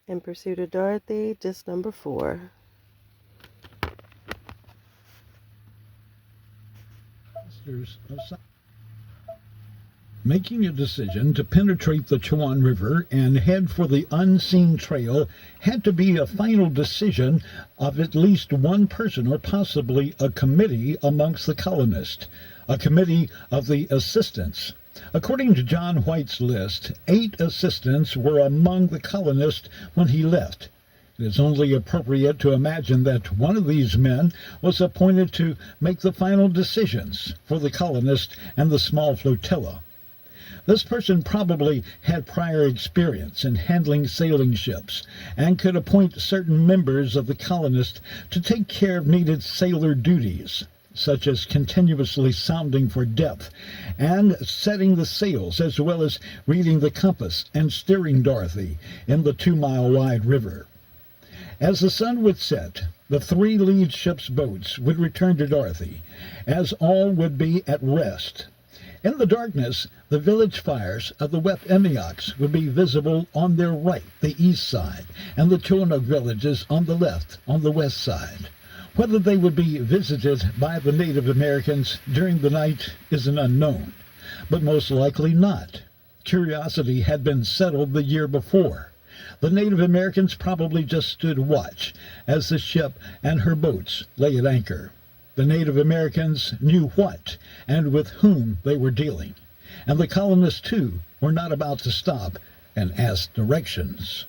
In Pursuit of Dorothy, disc number 4. Making a decision to penetrate the Chuan River and head for the unseen trail had to be a final decision of at least one person or possibly a committee amongst the colonists, a committee of the assistants. According to John White's list, 8 assistants were among the colonists when he left. It is only appropriate to imagine that one of these men was appointed to make the final decisions for the colonists and the small flotilla. This person probably had prior experience in handling sailing ships and could appoint certain members of the colonists to take care of needed sailor duties, such as continuously sounding for depth and setting the sails, as well as reading the compass and steering Dorothie in the 2-mile-wide river. As the sun would set, the 3 lead ship's boats would return to Dorothie, as all would be at rest. In the darkness, the village fires of the Wep-Emioks would be visible on their right, the east side, and the Chona villages on the left, on the west side. Whether they would be visited by the Native Americans during the night is an unknown, but most likely not. Curiosity had been settled the year before. The Native Americans probably just stood watch as the ship and her boats lay at anchor. The Native Americans knew what and with whom they were dealing, and the colonists, too, were not about to stop and ask directions.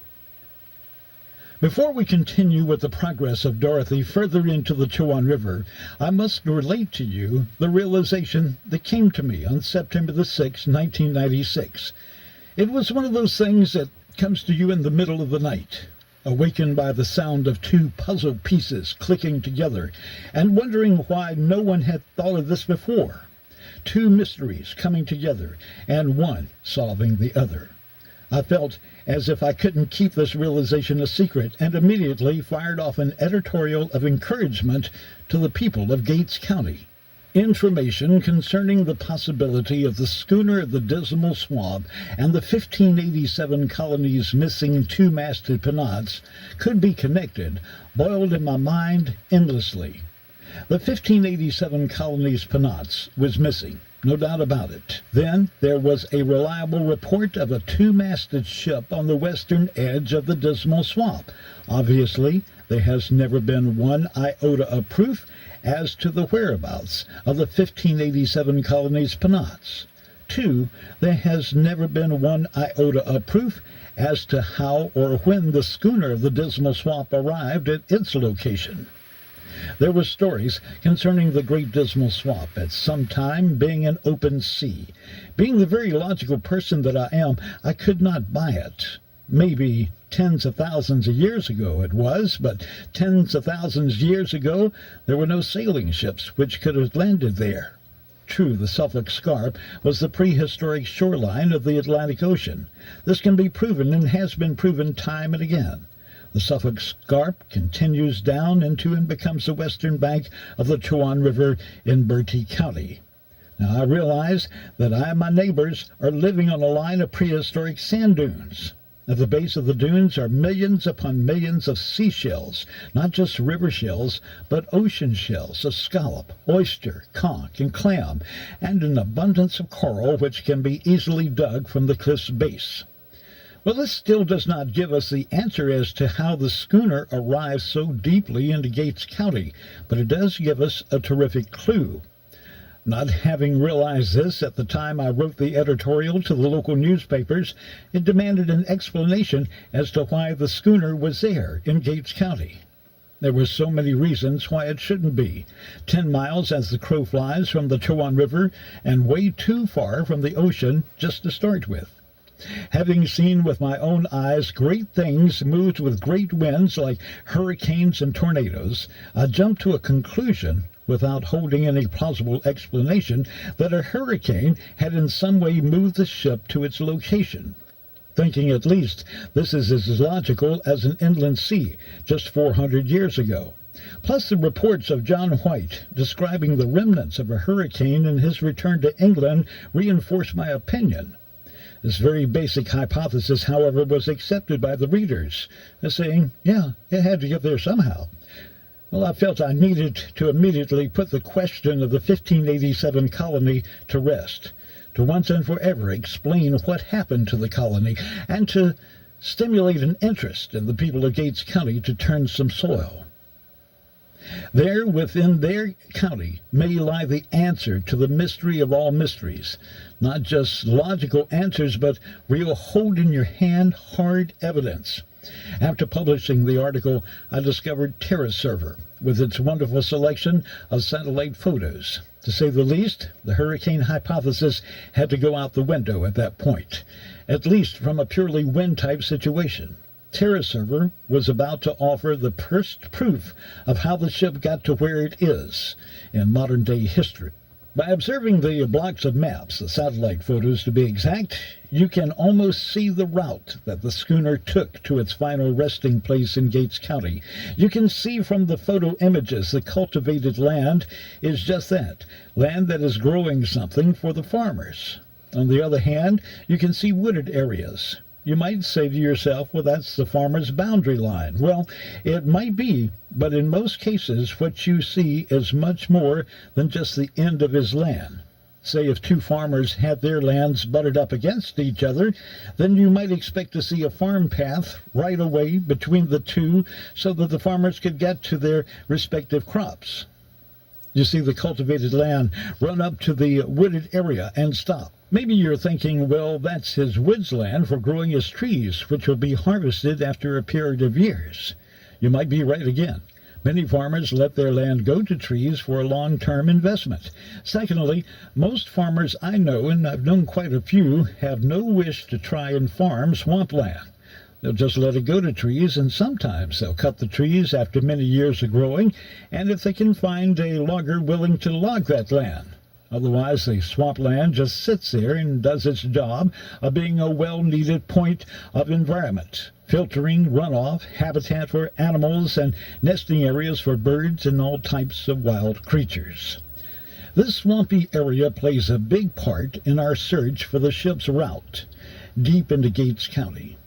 Before we continue with the progress of Dorothie further into the Chuan River, I must relate to you the realization that came to me on September the 6th, 1996. It was one of those things that comes to you in the middle of the night, awakened by the sound of 2 puzzle pieces clicking together, and wondering why no one had thought of this before. 2 mysteries coming together, and one solving the other. I felt as if I couldn't keep this realization a secret, and immediately fired off an editorial of encouragement to the people of Gates County. Information concerning the possibility of the schooner of the Dismal Swamp and the 1587 colony's missing 2-masted Penates could be connected boiled in my mind endlessly. The 1587 colony's Penates was missing, no doubt about it. Then there was a reliable report of a 2-masted ship on the western edge of the Dismal Swamp. Obviously, there has never been one iota of proof as to the whereabouts of the 1587 colony's Penates. 2, there has never been one iota of proof as to how or when the schooner of the Dismal Swamp arrived at its location. There were stories concerning the Great Dismal Swamp at some time being an open sea. Being the very logical person that I am, I could not buy it. Maybe tens of thousands of years ago it was, but tens of thousands of years ago there were no sailing ships which could have landed there. True, the Suffolk Scarp was the prehistoric shoreline of the Atlantic Ocean. This can be proven and has been proven time and again. The Suffolk Scarp continues down into and becomes the western bank of the Chuan River in Bertie County. Now I realize that I and my neighbors are living on a line of prehistoric sand dunes. At the base of the dunes are millions upon millions of seashells, not just river shells, but ocean shells of scallop, oyster, conch, and clam, and an abundance of coral which can be easily dug from the cliff's base. Well, this still does not give us the answer as to how the schooner arrived so deeply into Gates County, but it does give us a terrific clue. Not having realized this at the time I wrote the editorial to the local newspapers, it demanded an explanation as to why the schooner was there in Gates County. There were so many reasons why it shouldn't be. 10 miles as the crow flies from the Chuan River, and way too far from the ocean just to start with. Having seen with my own eyes great things moved with great winds like hurricanes and tornadoes, I jumped to a conclusion without holding any plausible explanation that a hurricane had in some way moved the ship to its location. Thinking at least this is as logical as an inland sea just 400 years ago. Plus the reports of John White describing the remnants of a hurricane in his return to England reinforce my opinion. This very basic hypothesis, however, was accepted by the readers, as saying, yeah, it had to get there somehow. Well, I felt I needed to immediately put the question of the 1587 colony to rest, to once and forever explain what happened to the colony, and to stimulate an interest in the people of Gates County to turn some soil. There, within their county, may lie the answer to the mystery of all mysteries. Not just logical answers, but real hold-in-your-hand, hard evidence. After publishing the article, I discovered TerraServer, with its wonderful selection of satellite photos. To say the least, the hurricane hypothesis had to go out the window at that point, at least from a purely wind-type situation. TerraServer was about to offer the first proof of how the ship got to where it is in modern-day history. By observing the blocks of maps, the satellite photos to be exact, you can almost see the route that the schooner took to its final resting place in Gates County. You can see from the photo images the cultivated land is just that, land that is growing something for the farmers. On the other hand, you can see wooded areas. You might say to yourself, well, that's the farmer's boundary line. Well, it might be, but in most cases, what you see is much more than just the end of his land. Say if two farmers had their lands butted up against each other, then you might expect to see a farm path right away between the two so that the farmers could get to their respective crops. You see the cultivated land run up to the wooded area and stop. Maybe you're thinking, well, that's his woods land for growing his trees, which will be harvested after a period of years. You might be right again. Many farmers let their land go to trees for a long-term investment. Secondly, most farmers I know, and I've known quite a few, have no wish to try and farm swampland. They'll just let it go to trees, and sometimes they'll cut the trees after many years of growing, and if they can find a logger willing to log that land. Otherwise, the swampland just sits there and does its job of being a well-needed point of environment, filtering runoff, habitat for animals, and nesting areas for birds and all types of wild creatures. This swampy area plays a big part in our search for the ship's route, deep into Gates County.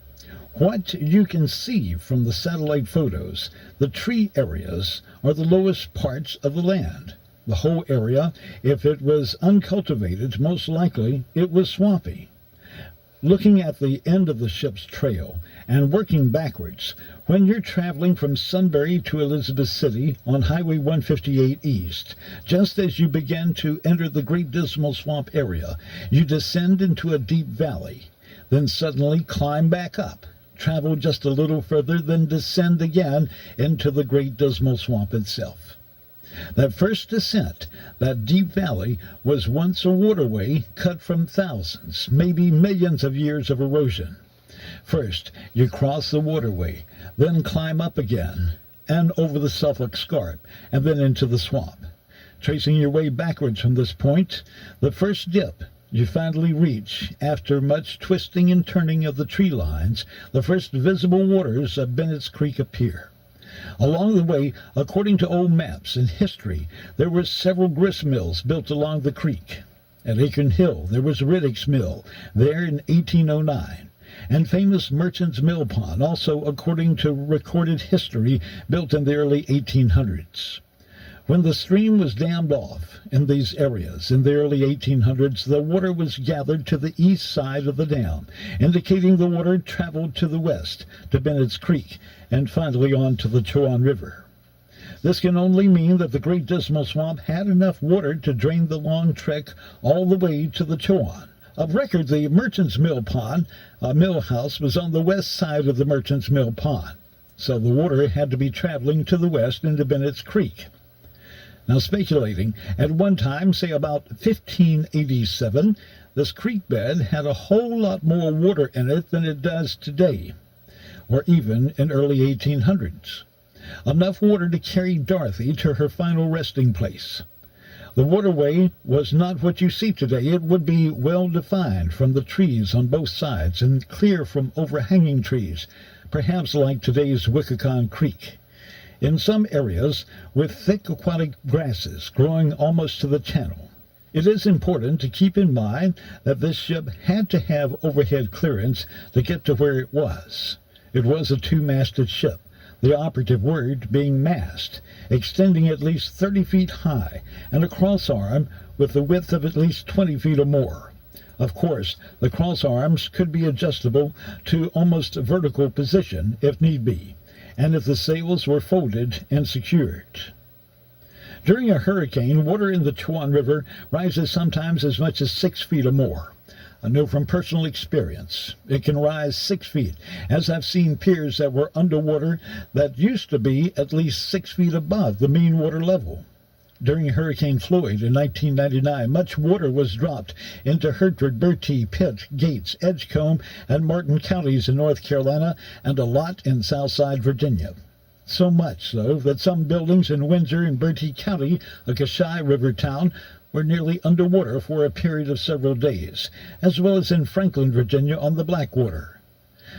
What you can see from the satellite photos, the tree areas are the lowest parts of the land. The whole area, if it was uncultivated, most likely it was swampy. Looking at the end of the ship's trail and working backwards, when you're traveling from Sunbury to Elizabeth City on Highway 158 East, just as you begin to enter the Great Dismal Swamp area, you descend into a deep valley, then suddenly climb back up, travel just a little further, then descend again into the Great Dismal Swamp itself. That first descent, that deep valley, was once a waterway cut from thousands, maybe millions of years of erosion. First, you cross the waterway, then climb up again, and over the Suffolk Scarp, and then into the swamp. Tracing your way backwards from this point, the first dip you finally reach, after much twisting and turning of the tree lines, the first visible waters of Bennett's Creek appear. Along the way, according to old maps and history, there were several grist mills built along the creek. At Aiken Hill, there was Riddick's Mill, there in 1809, and famous Merchant's Mill Pond, also according to recorded history, built in the early 1800s. When the stream was dammed off in these areas in the early 1800s, the water was gathered to the east side of the dam, indicating the water traveled to the west, to Bennett's Creek, and finally on to the Chowan River. This can only mean that the Great Dismal Swamp had enough water to drain the long trek all the way to the Chowan. Of record, the Merchant's Mill Pond, mill house, was on the west side of the Merchant's Mill Pond, so the water had to be traveling to the west into Bennett's Creek. Now, speculating, at one time, say about 1587, this creek bed had a whole lot more water in it than it does today, or even in early 1800s. Enough water to carry Dorothie to her final resting place. The waterway was not what you see today. It would be well defined from the trees on both sides and clear from overhanging trees, perhaps like today's Wickacon Creek. In some areas, with thick aquatic grasses growing almost to the channel. It is important to keep in mind that this ship had to have overhead clearance to get to where it was. It was a two-masted ship, the operative word being mast, extending at least 30 feet high, and a cross-arm with a width of at least 20 feet or more. Of course, the cross-arms could be adjustable to almost vertical position if need be, and if the sails were folded and secured. During a hurricane, water in the Chuan River rises sometimes as much as 6 feet or more. I know from personal experience it can rise 6 feet, as I've seen piers that were underwater that used to be at least 6 feet above the mean water level. During Hurricane Floyd in 1999, much water was dropped into Hertford, Bertie, Pitt, Gates, Edgecombe, and Martin counties in North Carolina, and a lot in Southside Virginia. So much so that some buildings in Windsor and Bertie County, a SKYE River town, were nearly underwater for a period of several days, as well as in Franklin, Virginia on the Blackwater.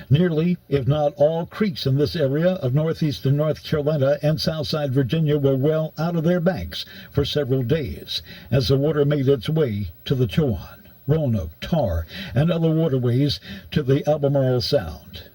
Nearly, if not all, creeks in this area of northeastern North Carolina and Southside Virginia were well out of their banks for several days as the water made its way to the Chuan, Roanoke, Tar, and other waterways to the Albemarle Sound.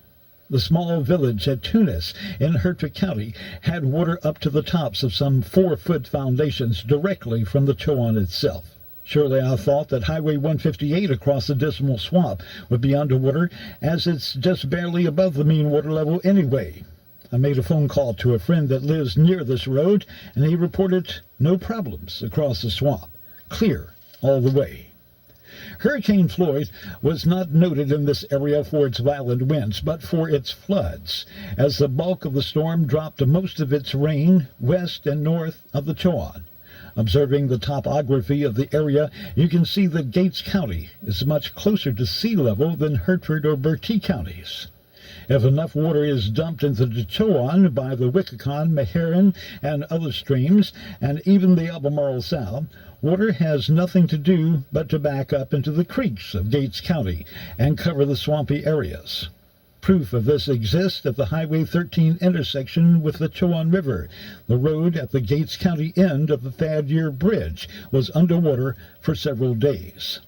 The small village at Tunis in Hertford County had water up to the tops of some 4-foot foundations directly from the Chuan itself. Surely I thought that Highway 158 across the Dismal Swamp would be underwater, as it's just barely above the mean water level anyway. I made a phone call to a friend that lives near this road, and he reported no problems across the swamp. Clear all the way. Hurricane Floyd was not noted in this area for its violent winds, but for its floods, as the bulk of the storm dropped most of its rain west and north of the Chuan. Observing the topography of the area, you can see that Gates County is much closer to sea level than Hertford or Bertie counties. If enough water is dumped into the Chuan by the Wickacon, Meharon, and other streams, and even the Albemarle Sound, water has nothing to do but to back up into the creeks of Gates County and cover the swampy areas. Proof of this exists at the Highway 13 intersection with the Chuan River. The road at the Gates County end of the Thad-Year Bridge was underwater for several days.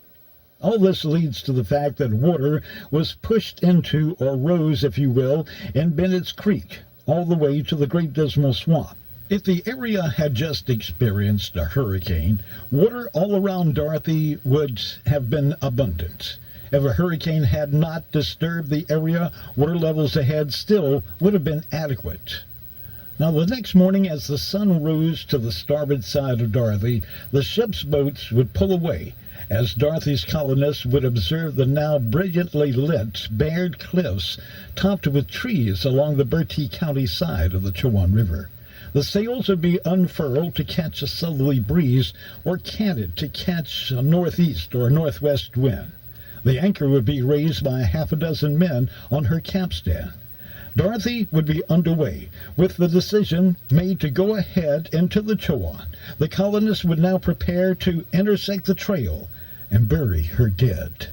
All this leads to the fact that water was pushed into, or rose, if you will, in Bennett's Creek, all the way to the Great Dismal Swamp. If the area had just experienced a hurricane, water all around Dorothie would have been abundant. If a hurricane had not disturbed the area, water levels ahead still would have been adequate. Now, the next morning, as the sun rose to the starboard side of Dorothie, the ship's boats would pull away, as Dorothie's colonists would observe the now brilliantly lit, bared cliffs topped with trees along the Bertie County side of the Chuan River. The sails would be unfurled to catch a southerly breeze, or canted to catch a northeast or northwest wind. The anchor would be raised by 6 men on her capstan. Dorothie would be underway, with the decision made to go ahead into the Chuan. The colonists would now prepare to intersect the trail and bury her dead.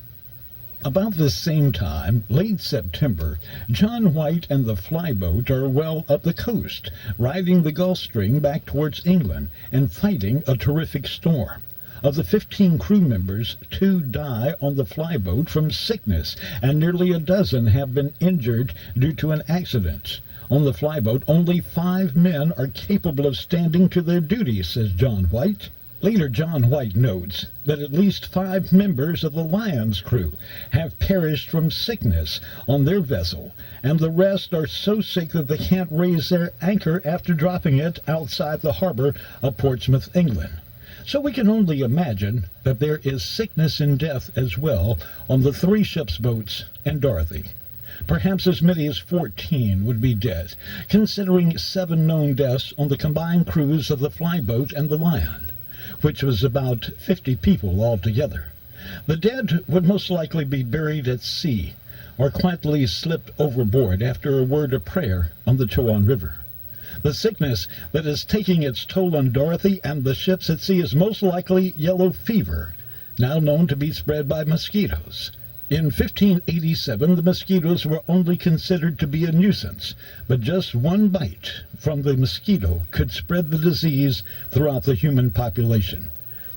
About this same time, late September, John White and the flyboat are well up the coast, riding the Gulf Stream back towards England and fighting a terrific storm. Of the 15 crew members, 2 die on the flyboat from sickness, and nearly a dozen have been injured due to an accident. On the flyboat, only 5 men are capable of standing to their duties, says John White. Later, John White notes that at least 5 members of the Lion's crew have perished from sickness on their vessel, and the rest are so sick that they can't raise their anchor after dropping it outside the harbor of Portsmouth, England. So we can only imagine that there is sickness and death as well on the 3 ship's boats and Dorothie. Perhaps as many as 14 would be dead, considering 7 known deaths on the combined crews of the flyboat and the Lion, which was about 50 people altogether. The dead would most likely be buried at sea, or quietly slipped overboard after a word of prayer on the Chuan River. The sickness that is taking its toll on Dorothie and the ships at sea is most likely yellow fever, now known to be spread by mosquitoes. In 1587, the mosquitoes were only considered to be a nuisance, but just one bite from the mosquito could spread the disease throughout the human population.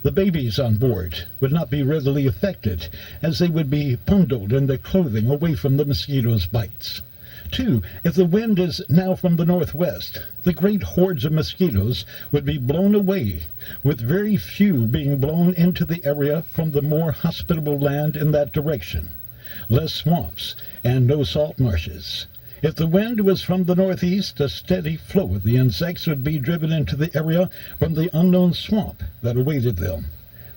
The babies on board would not be readily affected, as they would be bundled in their clothing away from the mosquitoes' bites. 2. If the wind is now from the northwest, the great hordes of mosquitoes would be blown away, with very few being blown into the area from the more hospitable land in that direction. Less swamps and no salt marshes. If the wind was from the northeast, a steady flow of the insects would be driven into the area from the unknown swamp that awaited them.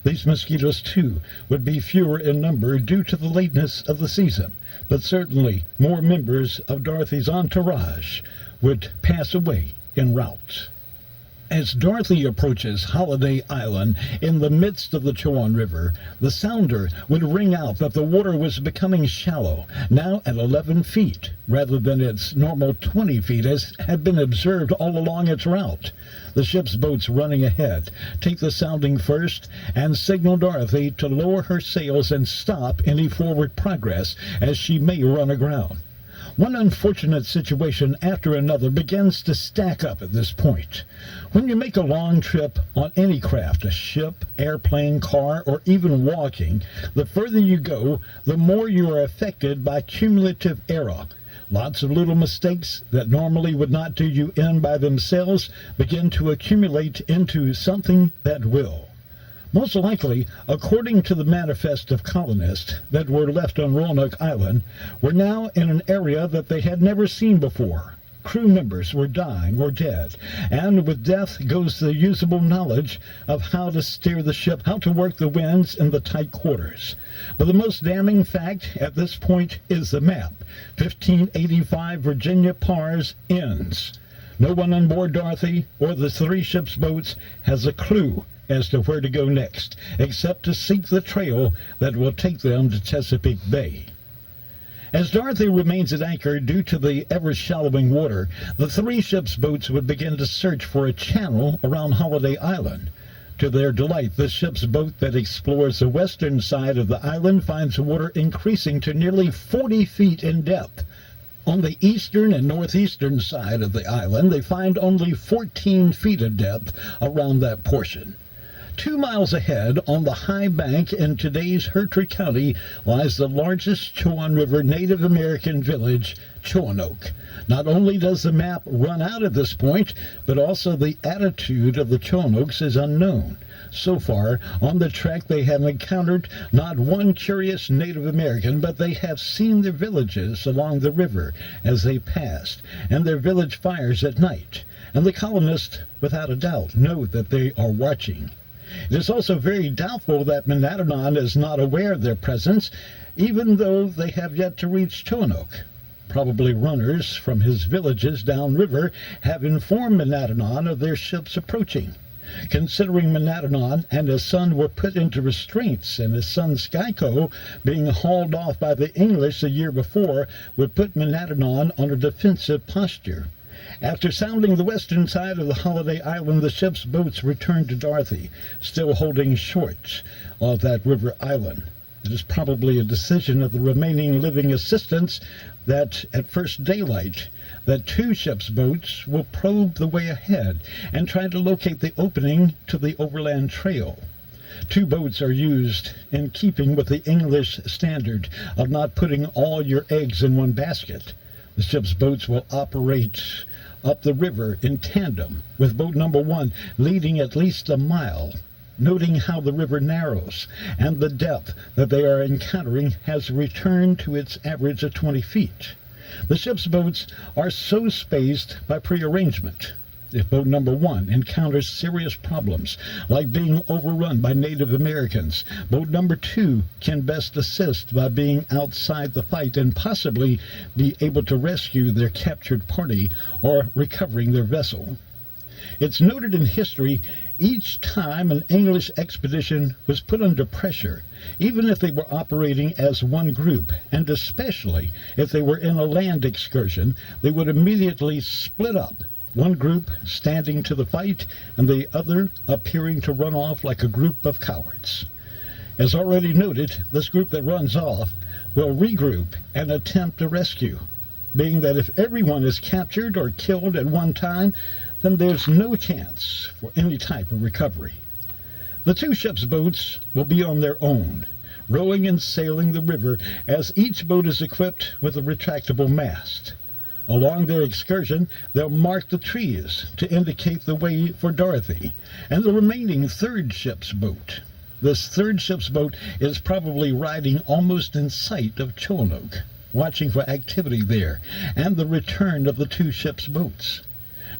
These mosquitoes, too, would be fewer in number due to the lateness of the season, but certainly more members of Dorothie's entourage would pass away en route. As Dorothie approaches Holiday Island in the midst of the Chuan River, the sounder would ring out that the water was becoming shallow, now at 11 feet, rather than its normal 20 feet as had been observed all along its route. The ship's boats running ahead take the sounding first and signal Dorothie to lower her sails and stop any forward progress, as she may run aground. One unfortunate situation after another begins to stack up at this point. When you make a long trip on any craft, a ship, airplane, car, or even walking, the further you go, the more you are affected by cumulative error. Lots of little mistakes that normally would not do you in by themselves begin to accumulate into something that will. Most likely, according to the manifest of colonists that were left on Roanoke Island, were now in an area that they had never seen before. Crew members were dying or dead, and with death goes the usable knowledge of how to steer the ship, how to work the winds in the tight quarters. But the most damning fact at this point is the map. 1585 Virginia Pars ends. No one on board Dorothie or the 3 ships' boats has a clue as to where to go next, except to seek the trail that will take them to Chesapeake Bay. As Dorothie remains at anchor due to the ever-shallowing water, the 3 ships' boats would begin to search for a channel around Holiday Island. To their delight, the ship's boat that explores the western side of the island finds water increasing to nearly 40 feet in depth. On the eastern and northeastern side of the island, they find only 14 feet of depth around that portion. 2 miles ahead, on the high bank in today's Hertford County, lies the largest Chuan River Native American village, Roanoke. Not only does the map run out at this point, but also the attitude of the Roanokes is unknown. So far, on the trek they have encountered not one curious Native American, but they have seen their villages along the river as they passed, and their village fires at night. And the colonists, without a doubt, know that they are watching. It is also very doubtful that Monadnock is not aware of their presence, even though they have yet to reach Roanoke. Probably runners from his villages downriver have informed Monadnock of their ships approaching. Considering Monadnock and his son were put into restraints, and his son SKYE being hauled off by the English a year before would put Monadnock on a defensive posture. After sounding the western side of the Holiday Island, the ship's boats returned to Dorothie, still holding short of that river island. It is probably a decision of the remaining living assistants that at first daylight, that 2 ships' boats will probe the way ahead and try to locate the opening to the overland trail. 2 boats are used in keeping with the English standard of not putting all your eggs in one basket. The ship's boats will operate up the river in tandem, with boat number 1 leading at least a mile, noting how the river narrows and the depth that they are encountering has returned to its average of 20 feet. The ship's boats are so spaced by prearrangement. If boat number 1 encounters serious problems, like being overrun by Native Americans, boat number 2 can best assist by being outside the fight and possibly be able to rescue their captured party or recovering their vessel. It's noted in history each time an English expedition was put under pressure, even if they were operating as one group, and especially if they were in a land excursion, they would immediately split up, one group standing to the fight and the other appearing to run off like a group of cowards. As already noted, this group that runs off will regroup and attempt a rescue, being that if everyone is captured or killed at one time, then there's no chance for any type of recovery. The two ships' boats will be on their own, rowing and sailing the river as each boat is equipped with a retractable mast. Along their excursion, they'll mark the trees to indicate the way for Dorothie and the remaining third ship's boat. This third ship's boat is probably riding almost in sight of Roanoke, watching for activity there and the return of the two ships' boats.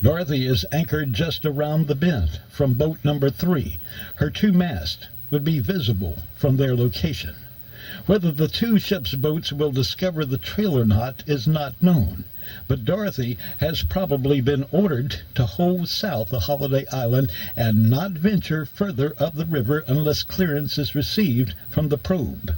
Dorothie is anchored just around the bend from boat number 3. Her two masts would be visible from their location. Whether the two ships' boats will discover the trail or not is not known, but Dorothie has probably been ordered to hold south of Holiday Island and not venture further up the river unless clearance is received from the probe.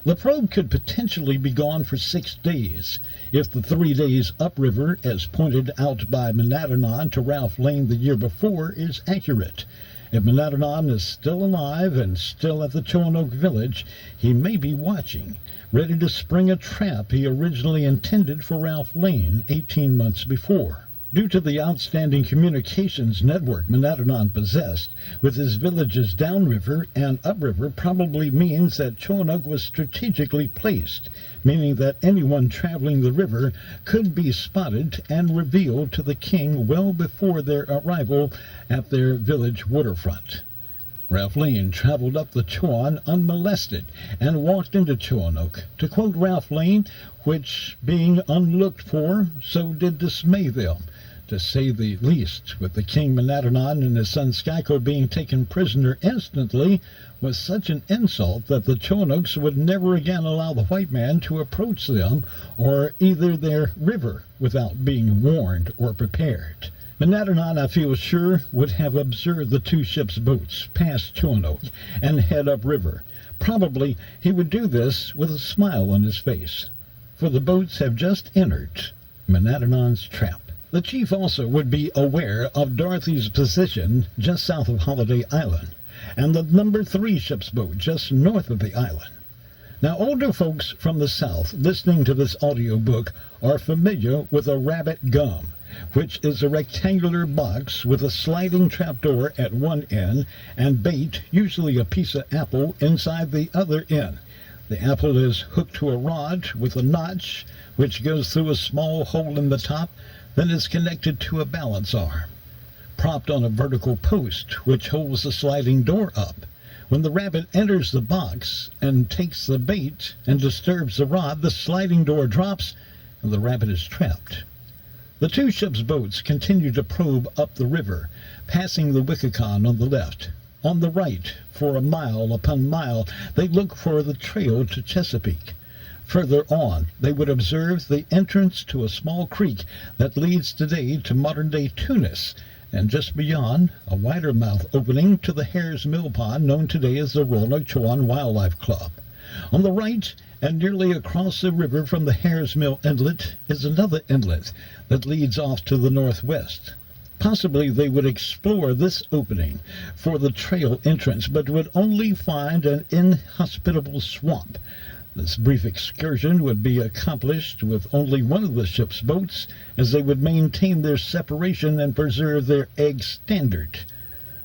The probe could potentially be gone for 6 days if the 3 days upriver, as pointed out by Monadnock to Ralph Lane the year before, is accurate. If Monadnock is still alive and still at the Roanoke village, he may be watching, ready to spring a trap he originally intended for Ralph Lane 18 months before. Due to the outstanding communications network Monadnock possessed with his villages downriver and upriver probably means that Roanoke was strategically placed, meaning that anyone traveling the river could be spotted and revealed to the king well before their arrival at their village waterfront. Ralph Lane traveled up the Chuan unmolested and walked into Roanoke. To quote Ralph Lane, which, being unlooked for, so did dismay them, to say the least, with the king Monadnock and his son SKYE being taken prisoner instantly, was such an insult that the Roanokes would never again allow the white man to approach them or either their river without being warned or prepared. Monadnock, I feel sure, would have observed the two ships' boats pass Roanoke and head upriver. Probably he would do this with a smile on his face, for the boats have just entered Monadnock's trap. The chief also would be aware of Dorothie's position just south of Holiday Island, and the number 3 ship's boat just north of the island. Now, older folks from the south listening to this audiobook are familiar with a rabbit gum, which is a rectangular box with a sliding trapdoor at one end and bait, usually a piece of apple, inside the other end. The apple is hooked to a rod with a notch which goes through a small hole in the top, then is connected to a balance arm, propped on a vertical post which holds the sliding door up. When the rabbit enters the box and takes the bait and disturbs the rod, the sliding door drops and the rabbit is trapped. The two ships' boats continue to probe up the river, passing the Wichicon on the left. On the right, for a mile upon mile, they look for the trail to Chesapeake. Further on, they would observe the entrance to a small creek that leads today to modern-day Tunis, and just beyond, a wider mouth opening to the Hare's Mill Pond known today as the Roanoke Chowan Wildlife Club. On the right, and nearly across the river from the Hare's Mill Inlet, is another inlet that leads off to the northwest. Possibly they would explore this opening for the trail entrance, but would only find an inhospitable swamp. This brief excursion would be accomplished with only one of the ship's boats, as they would maintain their separation and preserve their egg standard.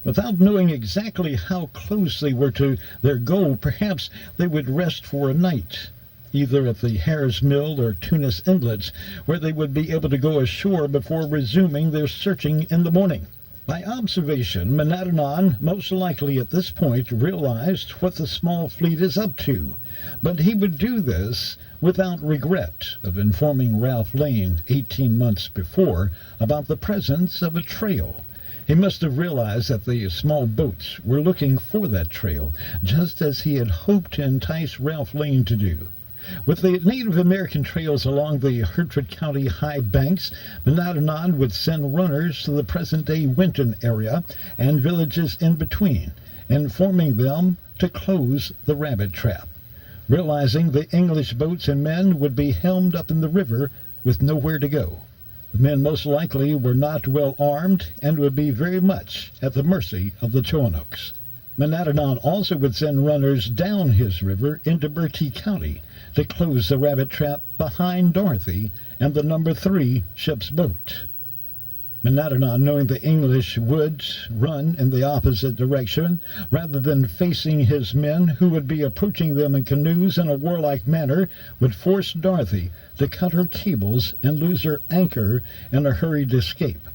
Without knowing exactly how close they were to their goal, perhaps they would rest for a night, either at the Hare's Mill or Tunis Inlets, where they would be able to go ashore before resuming their searching in the morning. By observation, Monadnock most likely at this point realized what the small fleet is up to, but he would do this without regret of informing Ralph Lane 18 months before about the presence of a trail. He must have realized that the small boats were looking for that trail, just as he had hoped to entice Ralph Lane to do. With the Native American trails along the Hertford County high banks, Monadnock would send runners to the present-day Winton area and villages in between, informing them to close the rabbit trap. Realizing the English boats and men would be helmed up in the river with nowhere to go, the men most likely were not well armed and would be very much at the mercy of the Roanokes. Monadnock also would send runners down his river into Bertie County to close the rabbit trap behind Dorothie and the number 3 ship's boat. Monadnock, knowing the English would run in the opposite direction, rather than facing his men who would be approaching them in canoes in a warlike manner, would force Dorothie to cut her cables and lose her anchor in a hurried escape.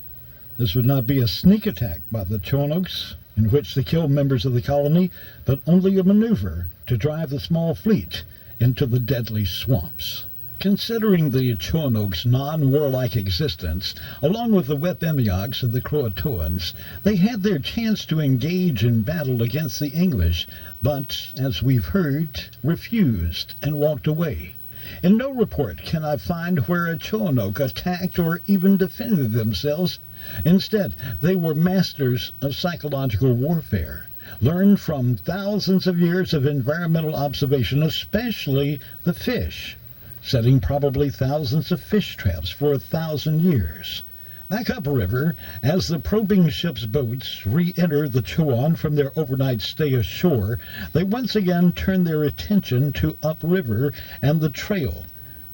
This would not be a sneak attack by the Chonooks, in which to kill members of the colony, but only a maneuver to drive the small fleet into the deadly swamps. Considering the Chonooks' non-warlike existence, along with the Wepemioks and the Croatoans, they had their chance to engage in battle against the English, but, as we've heard, refused and walked away. In no report can I find where a Chonook attacked or even defended themselves. Instead, they were masters of psychological warfare, learned from thousands of years of environmental observation, especially the fish, setting probably thousands of fish traps for 1,000 years. Back upriver, as the probing ship's boats re-enter the Chuan from their overnight stay ashore, they once again turn their attention to upriver and the trail.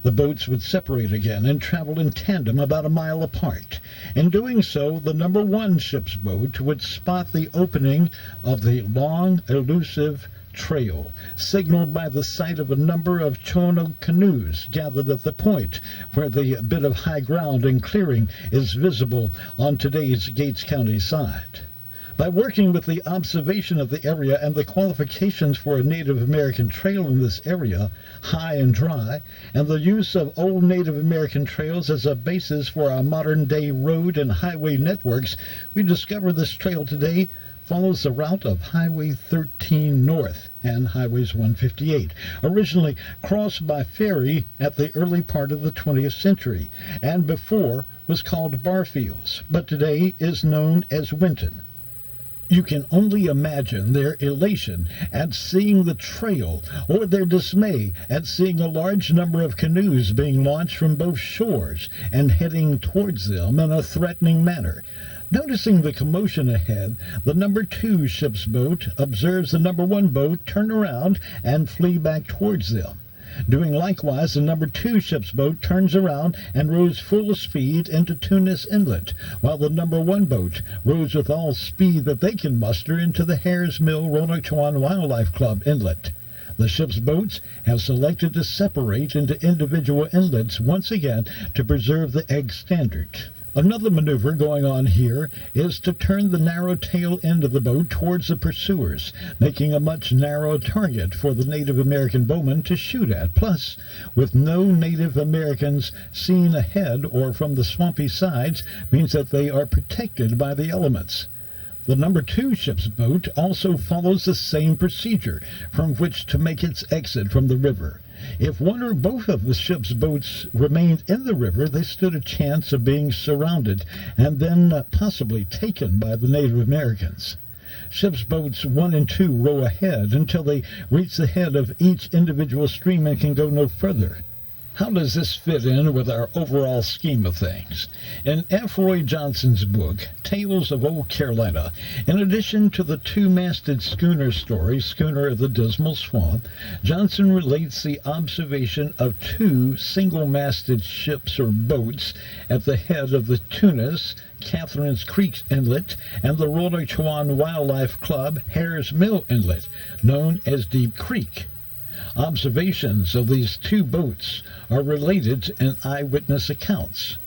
The boats would separate again and travel in tandem about a mile apart. In doing so, the number 1 ship's boat would spot the opening of the long, elusive trail, signaled by the sight of a number of Chonook canoes gathered at the point where the bit of high ground and clearing is visible on today's Gates County side. By working with the observation of the area and the qualifications for a Native American trail in this area, high and dry, and the use of old Native American trails as a basis for our modern-day road and highway networks, we discover this trail today follows the route of Highway 13 North and Highways 158, originally crossed by ferry at the early part of the 20th century, and before was called Barfields, but today is known as Winton. You can only imagine their elation at seeing the trail, or their dismay at seeing a large number of canoes being launched from both shores and heading towards them in a threatening manner. Noticing the commotion ahead, the number 2 ship's boat observes the number 1 boat turn around and flee back towards them. Doing likewise, the number 2 ship's boat turns around and rows full speed into Tunis Inlet, while the number 1 boat rows with all speed that they can muster into the Hares Mill Roanoke Wildlife Club Inlet. The ship's boats have selected to separate into individual inlets once again to preserve the egg standard. Another maneuver going on here is to turn the narrow tail end of the boat towards the pursuers, making a much narrower target for the Native American bowmen to shoot at. Plus, with no Native Americans seen ahead or from the swampy sides, means that they are protected by the elements. The number 2 ship's boat also follows the same procedure from which to make its exit from the river. If one or both of the ship's boats remained in the river, they stood a chance of being surrounded and then possibly taken by the Native Americans. Ship's boats 1 and 2 row ahead until they reach the head of each individual stream and can go no further. How does this fit in with our overall scheme of things? In F. Roy Johnson's book, Tales of Old Carolina, in addition to the 2-masted schooner story, Schooner of the Dismal Swamp, Johnson relates the observation of 2 single-masted ships or boats at the head of the Tunis, Catherine's Creek Inlet, and the Roanoke Wildlife Club Hares Mill Inlet, known as Deep Creek. Observations of these 2 boats are related in eyewitness accounts.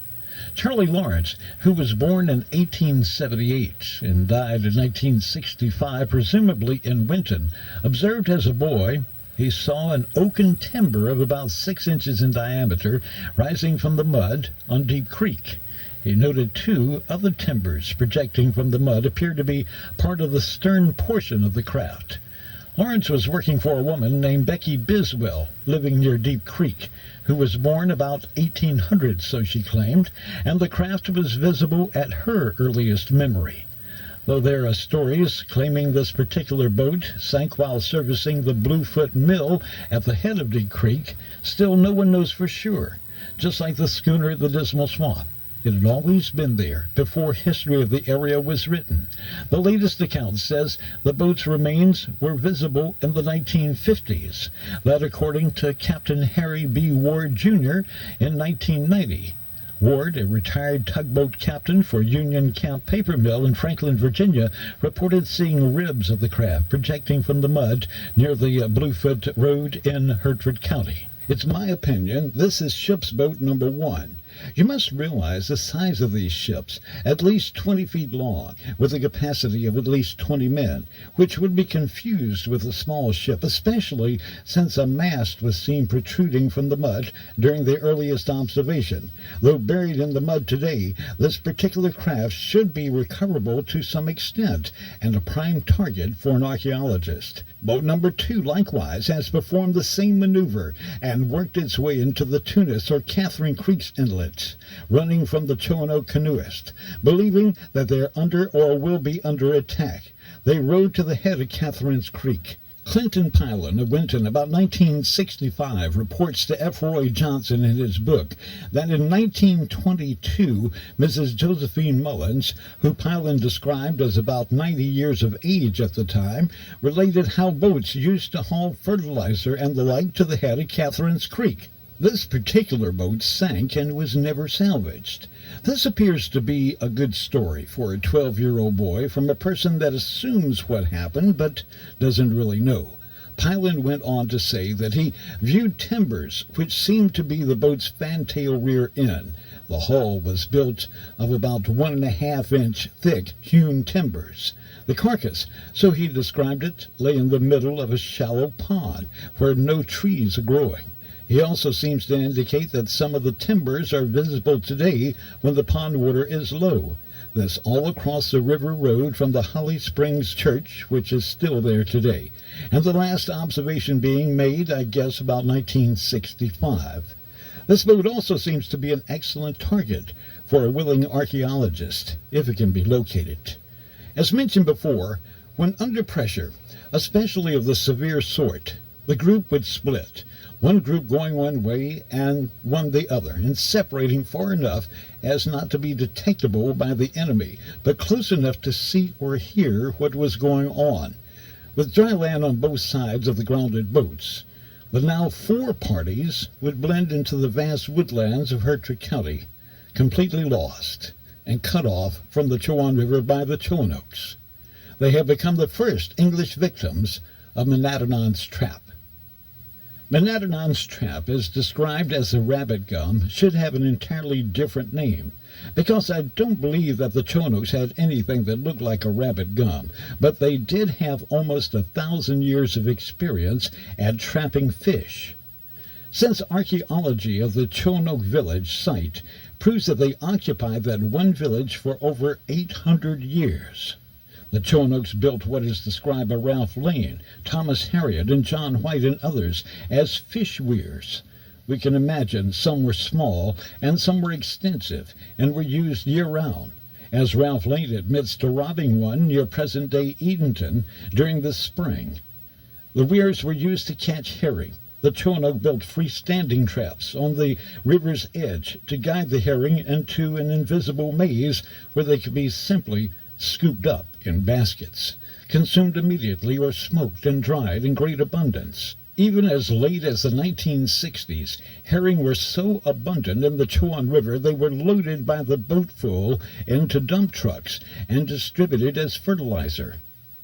Charlie Lawrence, who was born in 1878 and died in 1965, presumably in Winton, observed as a boy he saw an oaken timber of about 6 inches in diameter rising from the mud on Deep Creek. He noted 2 other timbers projecting from the mud appeared to be part of the stern portion of the craft. Lawrence was working for a woman named Becky Biswell, living near Deep Creek, who was born about 1800, so she claimed, and the craft was visible at her earliest memory. Though there are stories claiming this particular boat sank while servicing the Bluefoot Mill at the head of Deep Creek, still no one knows for sure, just like the schooner of the Dismal Swamp. It had always been there before history of the area was written. The latest account says the boat's remains were visible in the 1950s. That according to Captain Harry B. Ward, Jr. in 1990. Ward, a retired tugboat captain for Union Camp Paper Mill in Franklin, Virginia, reported seeing ribs of the craft projecting from the mud near the Bluefoot Road in Hertford County. It's my opinion this is ship's boat number 1. You must realize the size of these ships, at least 20 feet long, with a capacity of at least 20 men, which would be confused with a small ship, especially since a mast was seen protruding from the mud during the earliest observation. Though buried in the mud today, this particular craft should be recoverable to some extent and a prime target for an archaeologist. Boat number 2 likewise has performed the same maneuver and worked its way into the Tunis or Catherine Creek's inlet, running from the Roanoke canoeist, believing that they're under or will be under attack. They rowed to the head of Catherine's Creek. Clinton Pylon of Winton, about 1965, reports to F. Roy Johnson in his book that in 1922, Mrs. Josephine Mullins, who Pylon described as about 90 years of age at the time, related how boats used to haul fertilizer and the like to the head of Catherine's Creek. This particular boat sank and was never salvaged. This appears to be a good story for a 12-year-old boy from a person that assumes what happened but doesn't really know. Pylon went on to say that he viewed timbers which seemed to be the boat's fantail rear end. The hull was built of about 1.5-inch thick hewn timbers. The carcass, so he described it, lay in the middle of a shallow pond where no trees are growing. He also seems to indicate that some of the timbers are visible today when the pond water is low. This all across the river road from the Holly Springs Church, which is still there today. And the last observation being made, I guess, about 1965. This boat also seems to be an excellent target for a willing archaeologist, if it can be located. As mentioned before, when under pressure, especially of the severe sort, the group would split, one group going one way and one the other, and separating far enough as not to be detectable by the enemy, but close enough to see or hear what was going on. With dry land on both sides of the grounded boats, the now 4 parties would blend into the vast woodlands of Hertford County, completely lost and cut off from the Chowan River by the Roanokes. They have become the first English victims of Monadnon's trap. Monadnon's trap, as described as a rabbit gum, should have an entirely different name, because I don't believe that the Roanokes had anything that looked like a rabbit gum, but they did have almost 1,000 years of experience at trapping fish. Since archaeology of the Roanoke village site proves that they occupied that one village for over 800 years. The Roanokes built what is described by Ralph Lane, Thomas Harriot, and John White and others as fish weirs. We can imagine some were small and some were extensive and were used year-round, as Ralph Lane admits to robbing one near present-day Edenton during the spring. The weirs were used to catch herring. The Roanoke built freestanding traps on the river's edge to guide the herring into an invisible maze where they could be simply scooped up in baskets, consumed immediately or smoked and dried in great abundance. Even as late as the 1960s, herring were so abundant in the Chowan River they were loaded by the boatful into dump trucks and distributed as fertilizer.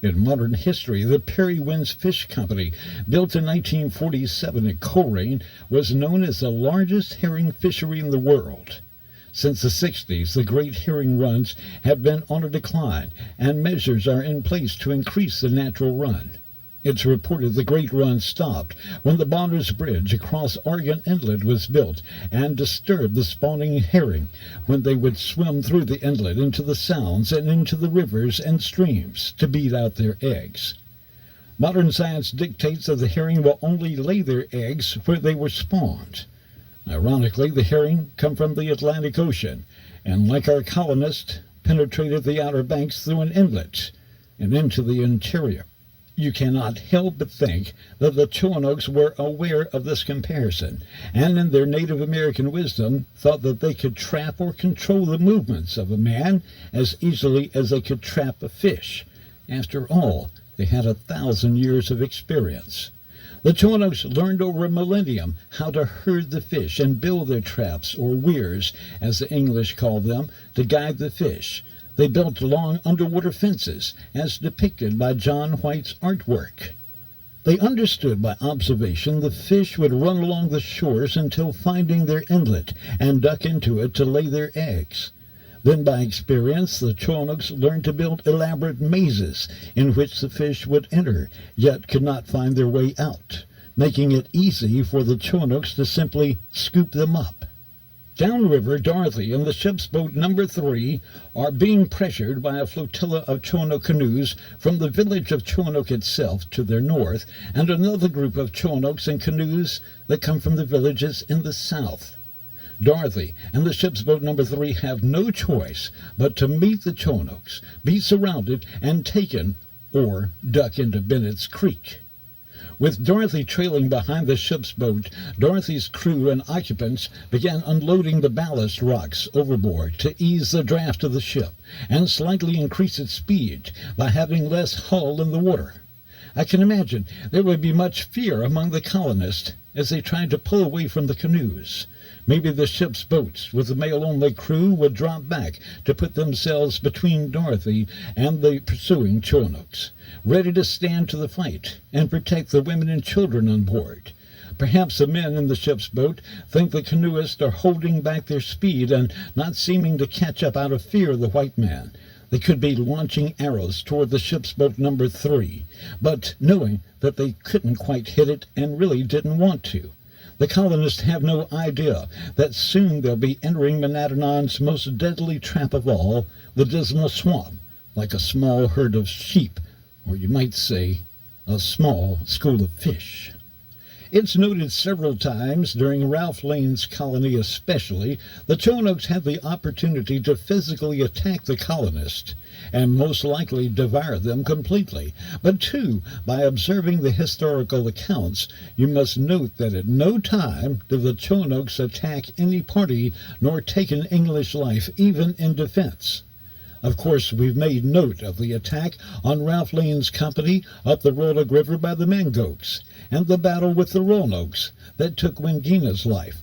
In modern history, the Perry Winds Fish Company, built in 1947 at Coleraine, was known as the largest herring fishery in the world. Since the 60s, the great herring runs have been on a decline, and measures are in place to increase the natural run. It's reported the great run stopped when the Bonners Bridge across Oregon Inlet was built and disturbed the spawning herring when they would swim through the inlet into the sounds and into the rivers and streams to beat out their eggs. Modern science dictates that the herring will only lay their eggs where they were spawned. Ironically, the herring come from the Atlantic Ocean, and like our colonists, penetrated the outer banks through an inlet and into the interior. You cannot help but think that the Roanokes were aware of this comparison, and in their Native American wisdom thought that they could trap or control the movements of a man as easily as they could trap a fish. After all, they had 1,000 years of experience. The Chonooks learned over a millennium how to herd the fish and build their traps, or weirs, as the English call them, to guide the fish. They built long underwater fences, as depicted by John White's artwork. They understood by observation the fish would run along the shores until finding their inlet and duck into it to lay their eggs. Then by experience the Chonooks learned to build elaborate mazes in which the fish would enter, yet could not find their way out, making it easy for the Chonooks to simply scoop them up. Downriver, Dorothie and the ship's boat number 3 are being pressured by a flotilla of Chinook canoes from the village of Chinook itself to their north, and another group of Chinooks and canoes that come from the villages in the south. Dorothie and the ship's boat number 3 have no choice but to meet the Chinooks, be surrounded, and taken, or duck into Bennett's Creek. With Dorothie trailing behind the ship's boat, Dorothie's crew and occupants began unloading the ballast rocks overboard to ease the draft of the ship and slightly increase its speed by having less hull in the water. I can imagine there would be much fear among the colonists as they tried to pull away from the canoes. Maybe the ship's boats with the male-only crew would drop back to put themselves between Dorothie and the pursuing Chinooks, ready to stand to the fight and protect the women and children on board. Perhaps the men in the ship's boat think the canoeists are holding back their speed and not seeming to catch up out of fear of the white man. They could be launching arrows toward the ship's boat number 3, but knowing that they couldn't quite hit it and really didn't want to. The colonists have no idea that soon they'll be entering Monadnon's most deadly trap of all, the Dismal Swamp, like a small herd of sheep, or you might say, a small school of fish. It's noted several times during Ralph Lane's colony especially, the Chinooks had the opportunity to physically attack the colonists, and most likely devour them completely. But too, by observing the historical accounts, you must note that at no time did the Chinooks attack any party nor take an English life, even in defense. Of course, we've made note of the attack on Ralph Lane's company up the Roanoke River by the Mangokes, and the battle with the Roanokes that took Wingina's life.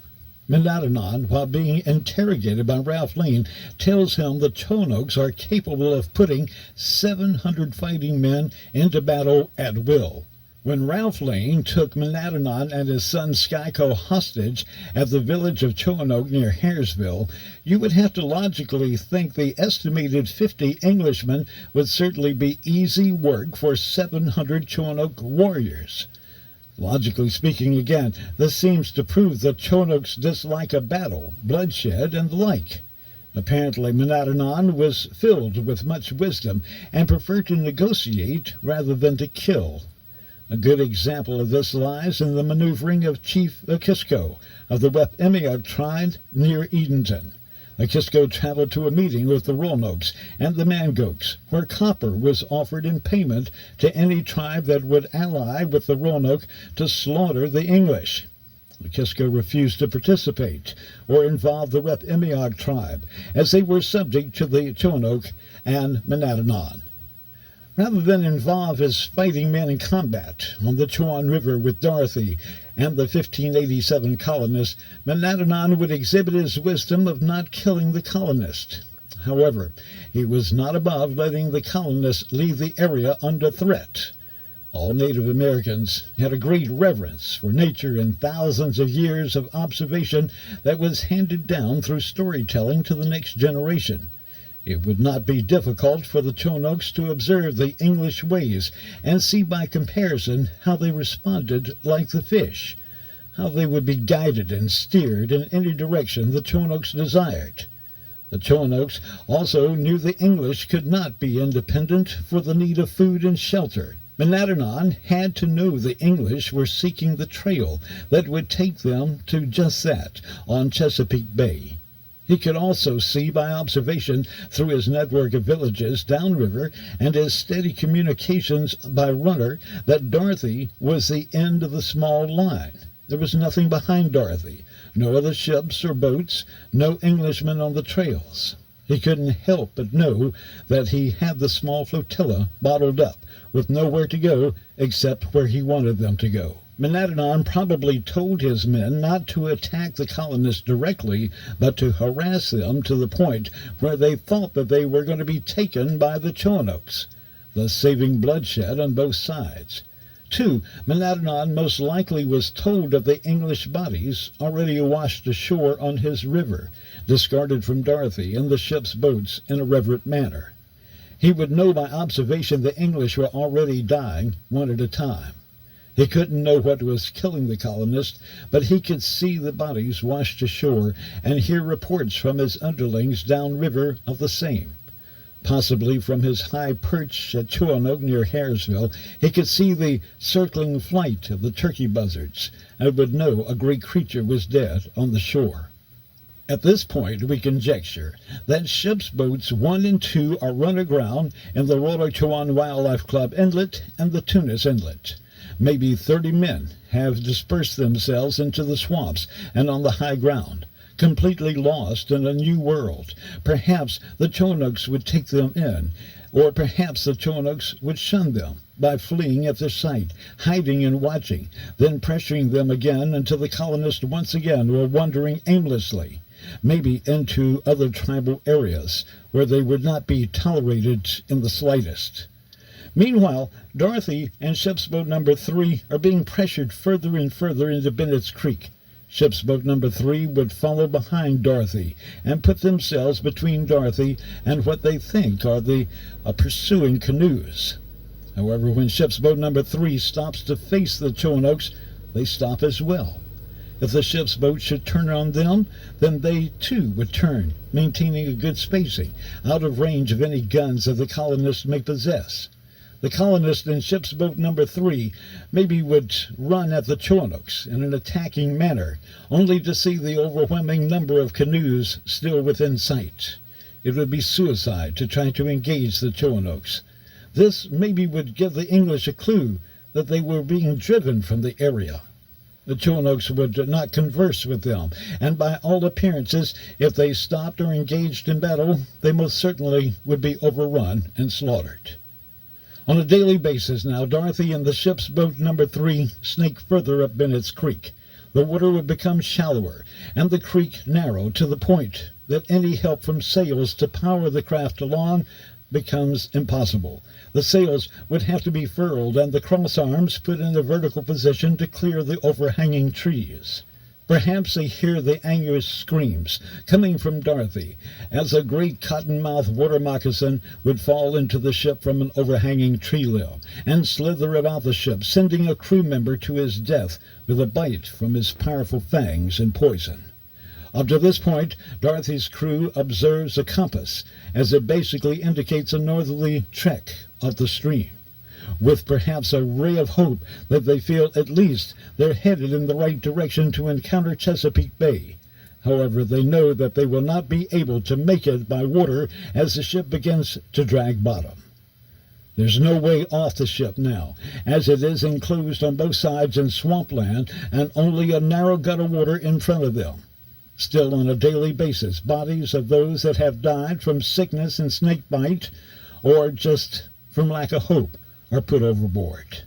Monadnon, while being interrogated by Ralph Lane, tells him the Chinooks are capable of putting 700 fighting men into battle at will. When Ralph Lane took Monadnon and his son SKYE hostage at the village of Chinook near Haresville, you would have to logically think the estimated 50 Englishmen would certainly be easy work for 700 Chinook warriors. Logically speaking, again, this seems to prove that Chinooks dislike a battle, bloodshed, and the like. Apparently Monadnon was filled with much wisdom and preferred to negotiate rather than to kill. A good example of this lies in the maneuvering of Chief Akisco of the Wepemiak tribe near Edenton. Akisco traveled to a meeting with the Roanokes and the Mangokes, where copper was offered in payment to any tribe that would ally with the Roanoke to slaughter the English. Akisco refused to participate or involve the Wepemiak tribe, as they were subject to the Chinook and Monadnon. Rather than involve his fighting men in combat on the Chuan River with Dorothie and the 1587 colonists, Monadnon would exhibit his wisdom of not killing the colonists. However, he was not above letting the colonists leave the area under threat. All Native Americans had a great reverence for nature and thousands of years of observation that was handed down through storytelling to the next generation. It would not be difficult for the Chinooks to observe the English ways and see by comparison how they responded like the fish, how they would be guided and steered in any direction the Chinooks desired. The Chinooks also knew the English could not be independent for the need of food and shelter. Monadnon had to know the English were seeking the trail that would take them to just that on Chesapeake Bay. He could also see by observation through his network of villages downriver and his steady communications by runner that Dorothie was the end of the small line. There was nothing behind Dorothie, no other ships or boats, no Englishmen on the trails. He couldn't help but know that he had the small flotilla bottled up, with nowhere to go except where he wanted them to go. Menadon probably told his men not to attack the colonists directly, but to harass them to the point where they thought that they were going to be taken by the Chonooks, thus saving bloodshed on both sides. 2. Menadon most likely was told of the English bodies already washed ashore on his river, discarded from Dorothie and the ship's boats in a reverent manner. He would know by observation the English were already dying, one at a time. He couldn't know what was killing the colonists, but he could see the bodies washed ashore and hear reports from his underlings downriver of the same. Possibly from his high perch at Chowanoke near Haresville, he could see the circling flight of the turkey buzzards, and would know a great creature was dead on the shore. At this point, we conjecture that ship's boats 1 and 2 are run aground in the Rotorchuan Wildlife Club Inlet and the Tunis Inlet. Maybe 30 men have dispersed themselves into the swamps and on the high ground, completely lost in a new world. Perhaps the Chonooks would take them in, or perhaps the Chonooks would shun them by fleeing at their sight, hiding and watching, then pressuring them again until the colonists once again were wandering aimlessly, maybe into other tribal areas where they would not be tolerated in the slightest. Meanwhile, Dorothie and ship's boat number 3 are being pressured further and further into Bennett's Creek. Ship's boat number 3 would follow behind Dorothie and put themselves between Dorothie and what they think are the pursuing canoes. However, when ship's boat number 3 stops to face the Chonooks, they stop as well. If the ship's boat should turn on them, then they too would turn, maintaining a good spacing, out of range of any guns that the colonists may possess. The colonists in ship's boat number 3 maybe would run at the Chonooks in an attacking manner, only to see the overwhelming number of canoes still within sight. It would be suicide to try to engage the Chonooks. This maybe would give the English a clue that they were being driven from the area. The Chonooks would not converse with them, and by all appearances, if they stopped or engaged in battle, they most certainly would be overrun and slaughtered. On a daily basis now, Dorothie and the ship's boat number 3 snake further up Bennett's Creek. The water would become shallower, and the creek narrow to the point that any help from sails to power the craft along becomes impossible. The sails would have to be furled and the cross arms put in a vertical position to clear the overhanging trees. Perhaps they hear the anguished screams coming from Dorothie as a great cotton-mouthed water moccasin would fall into the ship from an overhanging tree limb and slither about the ship, sending a crew member to his death with a bite from his powerful fangs and poison. Up to this point, Dorothie's crew observes a compass, as it basically indicates a northerly trek of the stream, with perhaps a ray of hope that they feel at least they're headed in the right direction to encounter Chesapeake Bay. However, they know that they will not be able to make it by water as the ship begins to drag bottom. There's no way off the ship now, as it is enclosed on both sides in swampland and only a narrow gut of water in front of them. Still, on a daily basis, bodies of those that have died from sickness and snake bite, or just from lack of hope, are put overboard.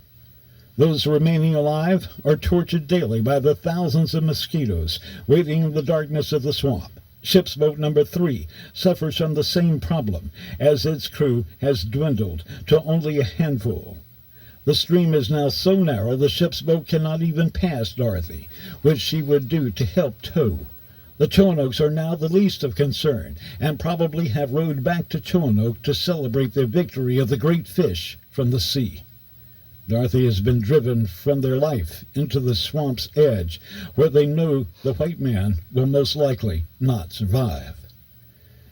Those remaining alive are tortured daily by the thousands of mosquitoes waiting in the darkness of the swamp. Ship's boat number 3 suffers from the same problem, as its crew has dwindled to only a handful. The stream is now so narrow the ship's boat cannot even pass Dorothie, which she would do to help tow. The Chonooks are now the least of concern, and probably have rowed back to Chowanoke to celebrate their victory of the great fish from the sea. Dorothie has been driven from their life into the swamp's edge, where they know the white man will most likely not survive.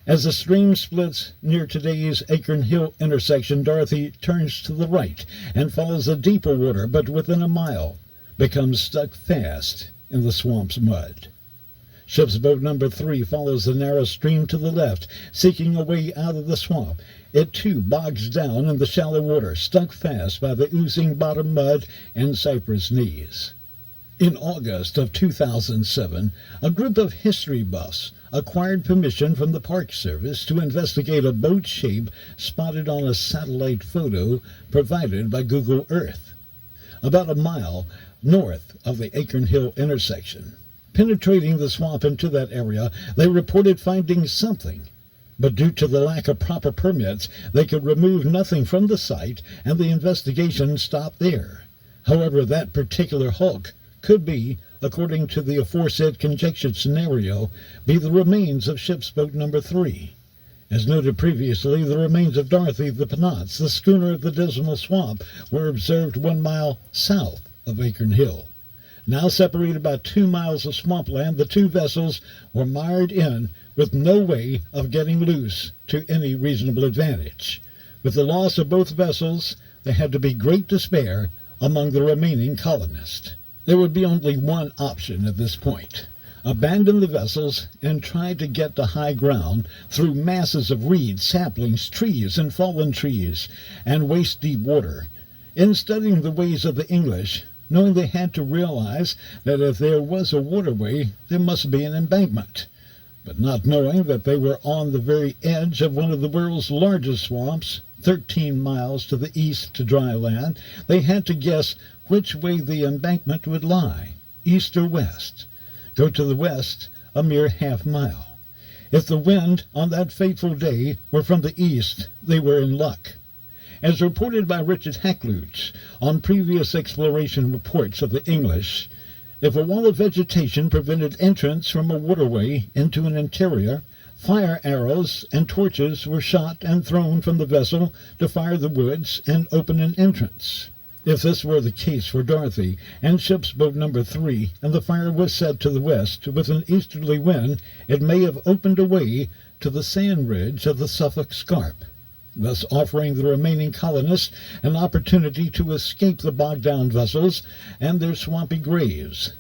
As the stream splits near today's Acorn Hill intersection, Dorothie turns to the right and follows the deeper water, but within a mile becomes stuck fast in the swamp's mud. Ship's boat number 3 follows the narrow stream to the left, seeking a way out of the swamp. It too bogs down in the shallow water, stuck fast by the oozing bottom mud and cypress knees. In August of 2007, a group of history buffs acquired permission from the Park Service to investigate a boat shape spotted on a satellite photo provided by Google Earth. about a mile north of the Acorn Hill intersection. Penetrating the swamp into that area, they reported finding something. But due to the lack of proper permits, they could remove nothing from the site, and the investigation stopped there. However, that particular hulk could be, according to the aforesaid conjectured scenario, be the remains of ship's boat number 3. As noted previously, the remains of Dorothie, the Penance, the schooner of the Dismal Swamp, were observed 1 mile south of Acorn Hill. Now separated by 2 miles of swampland, the two vessels were mired in with no way of getting loose to any reasonable advantage. With the loss of both vessels, there had to be great despair among the remaining colonists. There would be only one option at this point: abandon the vessels and try to get to high ground through masses of reeds, saplings, trees, and fallen trees, and waist-deep water. In studying the ways of the English, knowing they had to realize that if there was a waterway, there must be an embankment. But not knowing that they were on the very edge of one of the world's largest swamps, 13 miles to the east to dry land, they had to guess which way the embankment would lie, east or west. Go to the west a mere half-mile. If the wind on that fateful day were from the east, they were in luck. As reported by Richard Hakluyt on previous exploration reports of the English, if a wall of vegetation prevented entrance from a waterway into an interior, fire arrows and torches were shot and thrown from the vessel to fire the woods and open an entrance. If this were the case for Dorothie and ship's boat number 3, and the fire was set to the west with an easterly wind, it may have opened a way to the sand ridge of the Suffolk Scarp, thus offering the remaining colonists an opportunity to escape the bogged-down vessels and their swampy graves.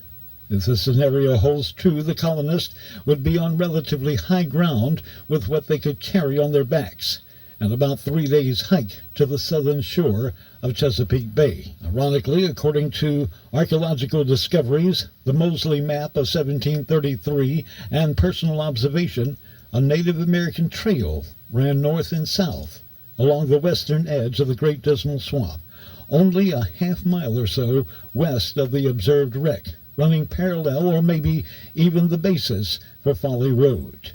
If the scenario holds true, the colonists would be on relatively high ground with what they could carry on their backs, and about 3 days' hike to the southern shore of Chesapeake Bay. Ironically, according to archaeological discoveries, the Moseley map of 1733, and personal observation, a Native American trail ran north and south along the western edge of the Great Dismal Swamp, only a half-mile or so west of the observed wreck, running parallel or maybe even the basis for Folly Road.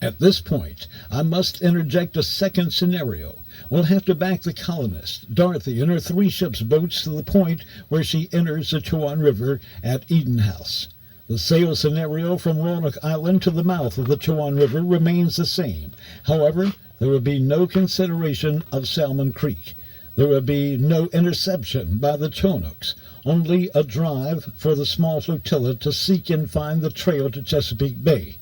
At this point, I must interject a second scenario. We'll have to back the colonist, Dorothie, and her 3 ship's boats to the point where she enters the Chowan River at Eden House. The sail scenario from Roanoke Island to the mouth of the Chowan River remains the same. However, there would be no consideration of Salmon Creek. There would be no interception by the Chinooks, only a drive for the small flotilla to seek and find the trail to Chesapeake Bay.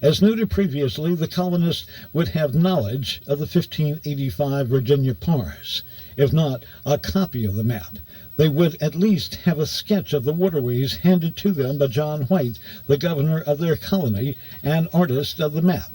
As noted previously, the colonists would have knowledge of the 1585 Virginia Pars. If not a copy of the map, they would at least have a sketch of the waterways handed to them by John White, the governor of their colony and artist of the map.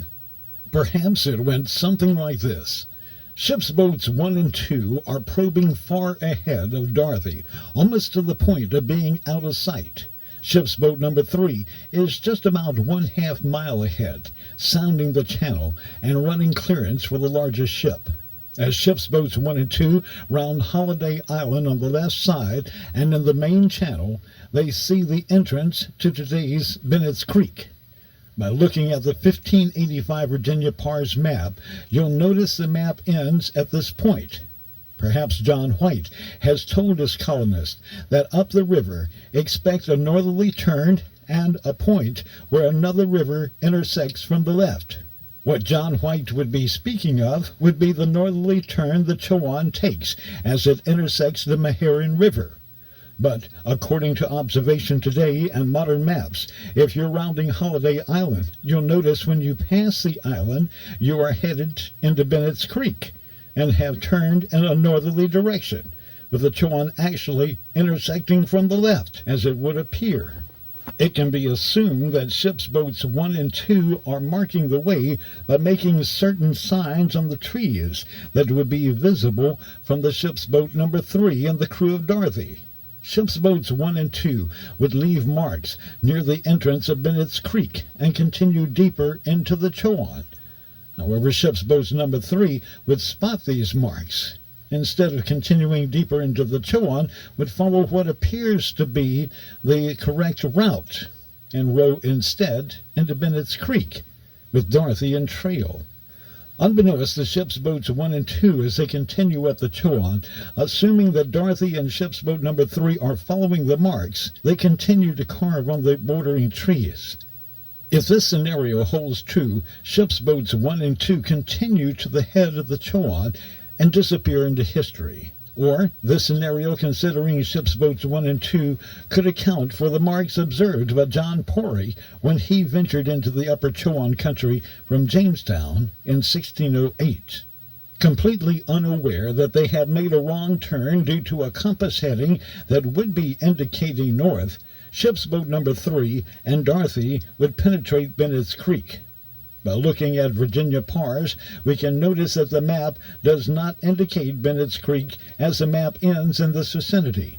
Perhaps it went something like this. Ship's boats 1 and 2 are probing far ahead of Dorothie, almost to the point of being out of sight. Ship's boat number 3 is just about 1/2 mile ahead, sounding the channel and running clearance for the largest ship. As ship's boats 1 and 2 round Holiday Island on the left side and in the main channel, they see the entrance to today's Bennett's Creek. By looking at the 1585 Virginia Pars map, you'll notice the map ends at this point. Perhaps John White has told his colonists that up the river expect a northerly turn and a point where another river intersects from the left. What John White would be speaking of would be the northerly turn the Chowan takes as it intersects the Meherrin River. But according to observation today and modern maps, if you're rounding Holiday Island, you'll notice when you pass the island, you are headed into Bennett's Creek and have turned in a northerly direction, with the Chowan actually intersecting from the left, as it would appear. It can be assumed that ship's boats 1 and 2 are marking the way by making certain signs on the trees that would be visible from the ship's boat number 3 and the crew of Dorothie. Ship's boats 1 and 2 would leave marks near the entrance of Bennett's Creek and continue deeper into the Chowan. However, ship's boats number 3 would spot these marks. instead of continuing deeper into the Chowan, would follow what appears to be the correct route and row instead into Bennett's Creek with Dorothie and trail. Unbeknownst to ship's boats 1 and 2 as they continue up the Chowan, assuming that Dorothie and ship's boat number 3 are following the marks, they continue to carve on the bordering trees. If this scenario holds true, ship's boats 1 and 2 continue to the head of the Chowan and disappear into history. Or, this scenario, considering ship's boats 1 and 2, could account for the marks observed by John Porey when he ventured into the upper Chowan country from Jamestown in 1608. Completely unaware that they had made a wrong turn due to a compass heading that would be indicating north, ship's boat number 3 and Dorothie would penetrate Bennett's Creek. By looking at Virginia Pars, we can notice that the map does not indicate Bennett's Creek as the map ends in this vicinity.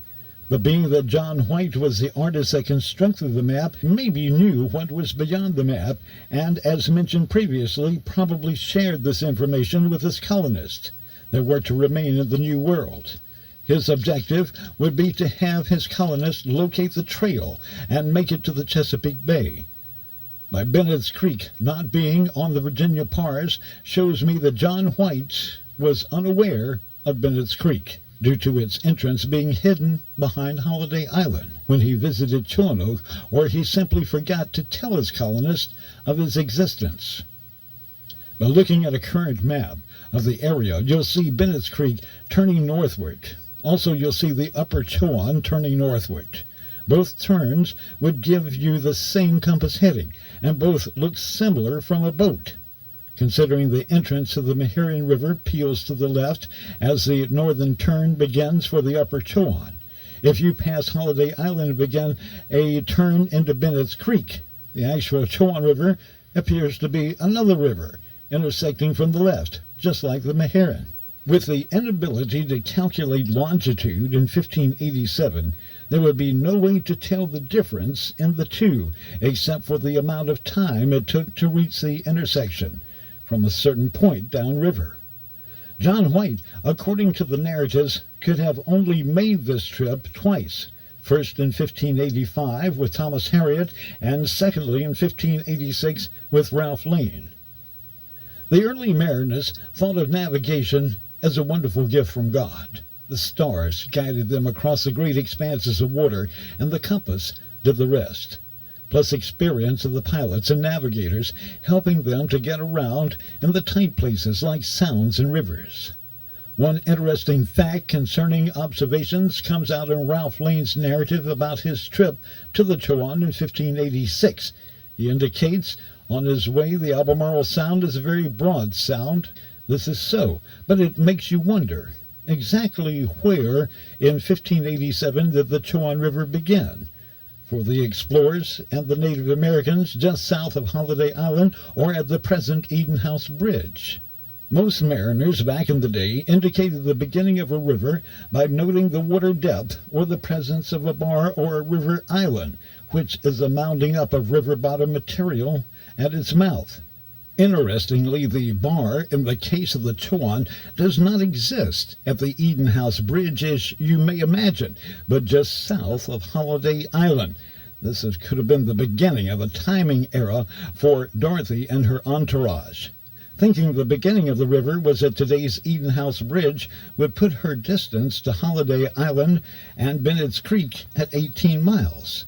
But being that John White was the artist that constructed the map, maybe knew what was beyond the map, and, as mentioned previously, probably shared this information with his colonists that were to remain in the New World. His objective would be to have his colonists locate the trail and make it to the Chesapeake Bay. By Bennett's Creek not being on the Virginia Pars shows me that John White was unaware of Bennett's Creek, due to its entrance being hidden behind Holiday Island when he visited Chilanook, or he simply forgot to tell his colonists of its existence. By looking at a current map of the area, you'll see Bennett's Creek turning northward. Also, you'll see the upper Chowan turning northward. Both turns would give you the same compass heading, and both look similar from a boat. Considering the entrance of the Meherrin River peels to the left as the northern turn begins for the upper Chowan. If you pass Holiday Island and begin a turn into Bennett's Creek, the actual Chowan River appears to be another river, intersecting from the left, just like the Meherrin. With the inability to calculate longitude in 1587, there would be no way to tell the difference in the two, except for the amount of time it took to reach the intersection from a certain point downriver. John White, according to the narratives, could have only made this trip twice, first in 1585 with Thomas Harriot, and secondly in 1586 with Ralph Lane. The early mariners thought of navigation as a wonderful gift from God. The stars guided them across the great expanses of water, and the compass did the rest, plus experience of the pilots and navigators helping them to get around in the tight places like sounds and rivers. One interesting fact concerning observations comes out in Ralph Lane's narrative about his trip to the Chowan in 1586. He indicates on his way the Albemarle Sound is a very broad sound. This is so, but it makes you wonder, exactly where in 1587 did the Chowan River begin? For the explorers and the Native Americans just south of Holiday Island or at the present Eden House Bridge. Most mariners back in the day indicated the beginning of a river by noting the water depth or the presence of a bar or a river island, which is a mounding up of river bottom material at its mouth. Interestingly, the bar, in the case of the Chowan, does not exist at the Eden House Bridge as you may imagine, but just south of Holiday Island. This could have been the beginning of a timing era for Dorothie and her entourage. Thinking the beginning of the river was at today's Eden House Bridge would put her distance to Holiday Island and Bennett's Creek at 18 miles.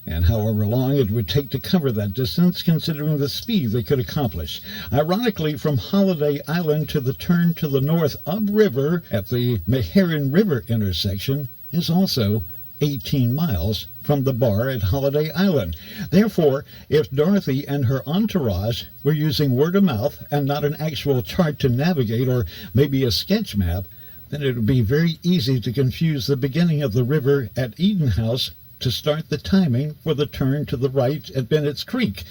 And however long it would take to cover that distance, considering the speed they could accomplish. Ironically, from Holiday Island to the turn to the north upriver at the Meherrin River intersection is also 18 miles from the bar at Holiday Island. Therefore, if Dorothie and her entourage were using word of mouth and not an actual chart to navigate or maybe a sketch map, then it would be very easy to confuse the beginning of the river at Eden House to start the timing for the turn to the right at Bennett's Creek.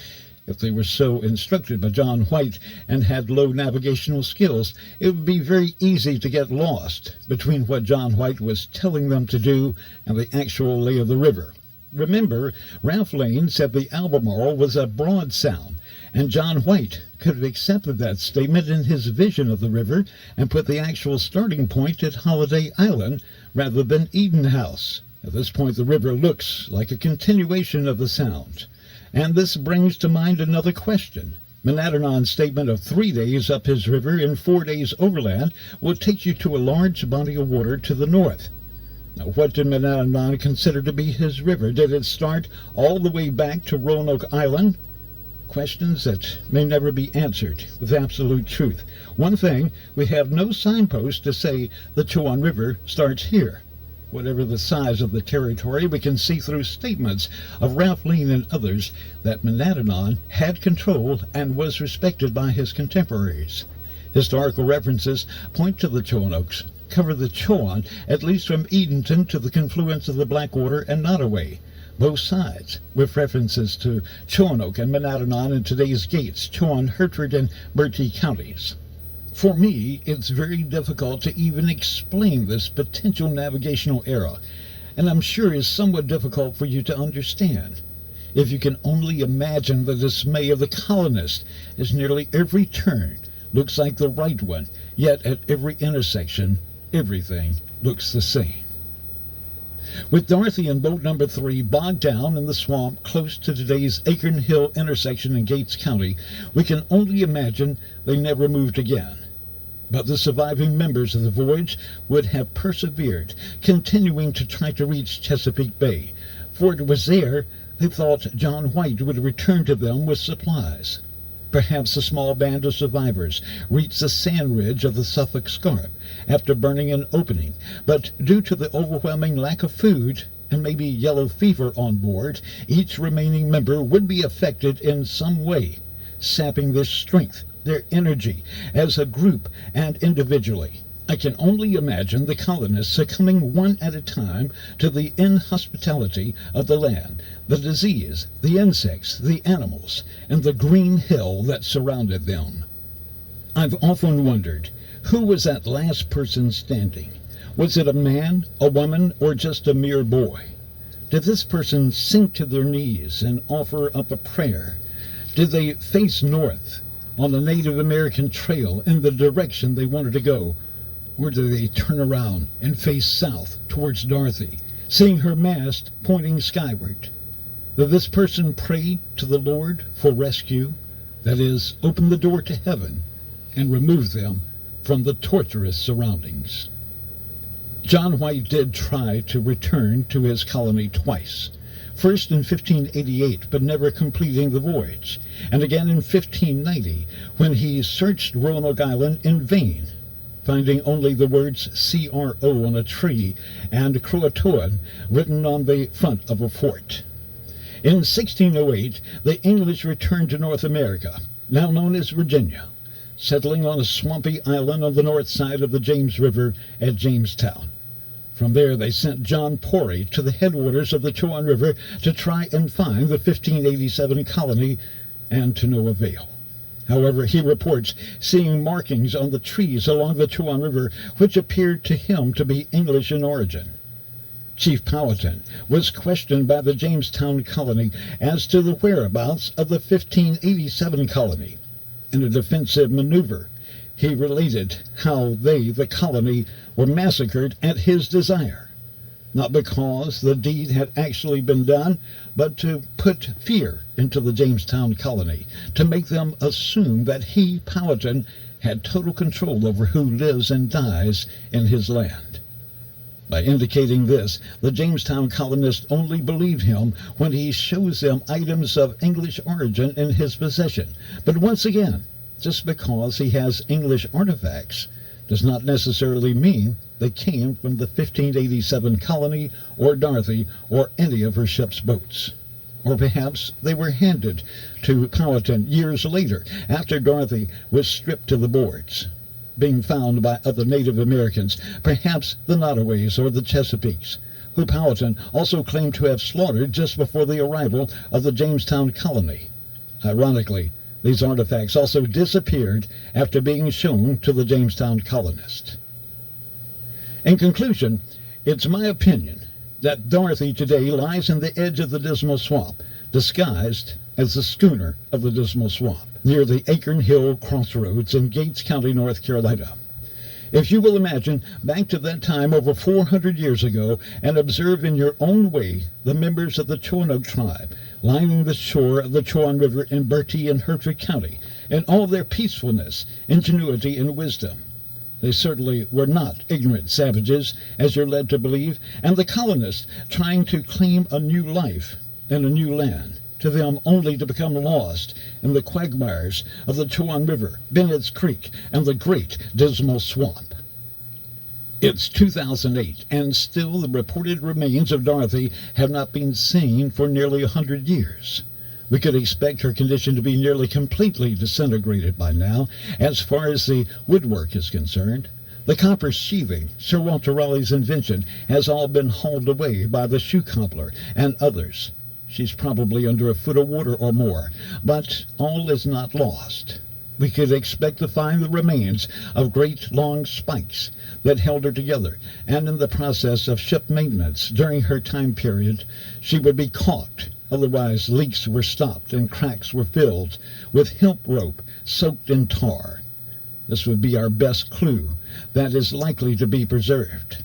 If they were so instructed by John White and had low navigational skills, it would be very easy to get lost between what John White was telling them to do and the actual lay of the river. Remember, Ralph Lane said the Albemarle was a broad sound, And John White could have accepted that statement in his vision of the river and put the actual starting point at Holiday Island rather than Eden House. At this point, the river looks like a continuation of the sound. And this brings to mind another question. Monadnon's statement of 3 days up his river and 4 days overland will take you to a large body of water to the north. Now, what did Monadnon consider to be his river? Did it start all the way back to Roanoke Island? Questions that may never be answered with absolute truth. One thing, we have no signpost to say the Chowan River starts here. Whatever the size of the territory, we can see through statements of Ralph Lean and others that Monadnon had control and was respected by his contemporaries. Historical references point to the Chowanokes, cover the Chowan at least from Edenton to the confluence of the Blackwater and Nottoway, both sides, with references to Chowanoke and Monadnon in today's Gates, Chowan, Hertford, and Bertie counties. For me, it's very difficult to even explain this potential navigational era, and I'm sure is somewhat difficult for you to understand. If you can only imagine the dismay of the colonists as nearly every turn looks like the right one, yet at every intersection, everything looks the same. With Dorothie and boat number 3 bogged down in the swamp close to today's Acorn Hill intersection in Gates County, we can only imagine they never moved again. But the surviving members of the voyage would have persevered, continuing to try to reach Chesapeake Bay, for it was there they thought John White would return to them with supplies. Perhaps a small band of survivors reached the sand ridge of the Suffolk Scarp after burning an opening, but due to the overwhelming lack of food and maybe yellow fever on board, each remaining member would be affected in some way, sapping their strength, their energy, as a group and individually. I can only imagine the colonists succumbing one at a time to the inhospitality of the land, the disease, the insects, the animals, and the green hill that surrounded them. I've often wondered, who was that last person standing? Was it a man, a woman, or just a mere boy? Did this person sink to their knees and offer up a prayer? Did they face north on the Native American trail in the direction they wanted to go? Or did they turn around and face south towards Dorothie, seeing her mast pointing skyward? Did this person pray to the Lord for rescue? That is, open the door to heaven and remove them from the torturous surroundings. John White did try to return to his colony twice. First in 1588, but never completing the voyage, and again in 1590, when he searched Roanoke Island in vain, finding only the words CRO on a tree and Croatoan written on the front of a fort. In 1608, the English returned to North America, now known as Virginia, settling on a swampy island on the north side of the James River at Jamestown. From there, they sent John Porey to the headwaters of the Chowan River to try and find the 1587 colony, and to no avail. However, he reports seeing markings on the trees along the Chowan River which appeared to him to be English in origin. Chief Powhatan was questioned by the Jamestown colony as to the whereabouts of the 1587 colony. In a defensive maneuver, he related how they, the colony, were massacred at his desire, not because the deed had actually been done, but to put fear into the Jamestown colony, to make them assume that he, Powhatan, had total control over who lives and dies in his land. By indicating this, the Jamestown colonists only believed him when he shows them items of English origin in his possession. But once again, just because he has English artifacts does not necessarily mean they came from the 1587 colony or Dorothie or any of her ship's boats. Or perhaps they were handed to Powhatan years later, after Dorothie was stripped to the boards, being found by other Native Americans, perhaps the Nottoways or the Chesapeakes, who Powhatan also claimed to have slaughtered just before the arrival of the Jamestown colony. Ironically, these artifacts also disappeared after being shown to the Jamestown colonists. In conclusion, it's my opinion that Dorothie today lies in the edge of the Dismal Swamp, disguised as the schooner of the Dismal Swamp, near the Acorn Hill Crossroads in Gates County, North Carolina. If you will imagine back to that time over 400 years ago and observe in your own way the members of the Choanoke tribe lining the shore of the Chowan River in Bertie and Hertford County in all their peacefulness, ingenuity, and wisdom. They certainly were not ignorant savages, as you're led to believe, and the colonists trying to claim a new life in a new land, to them only to become lost in the quagmires of the Chowan River, Bennett's Creek, and the Great Dismal Swamp. It's 2008, and still the reported remains of Dorothie have not been seen for nearly 100 years. We could expect her condition to be nearly completely disintegrated by now, as far as the woodwork is concerned. The copper sheathing, Sir Walter Raleigh's invention, has all been hauled away by the shoe cobbler and others. She's probably under a foot of water or more, but all is not lost. We could expect to find the remains of great long spikes that held her together, and in the process of ship maintenance during her time period, she would be caught. Otherwise, leaks were stopped and cracks were filled with hemp rope soaked in tar. This would be our best clue that is likely to be preserved.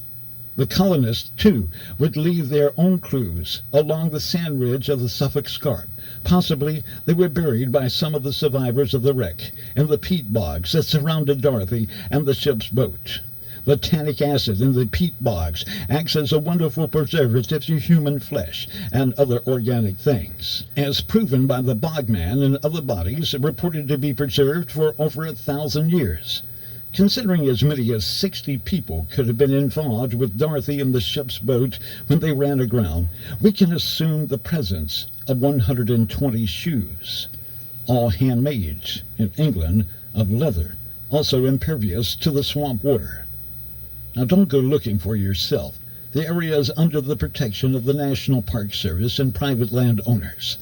The colonists, too, would leave their own clues along the sand ridge of the Suffolk Scarp. Possibly they were buried by some of the survivors of the wreck in the peat bogs that surrounded Dorothie and the ship's boat. The tannic acid in the peat bogs acts as a wonderful preservative to human flesh and other organic things, as proven by the bogman and other bodies reported to be preserved for over 1,000 years. Considering as many as 60 people could have been involved with Dorothie and the ship's boat when they ran aground, we can assume the presence of 120 shoes, all handmade in England of leather, also impervious to the swamp water. Now don't go looking for yourself. The area is under the protection of the National Park Service and private landowners.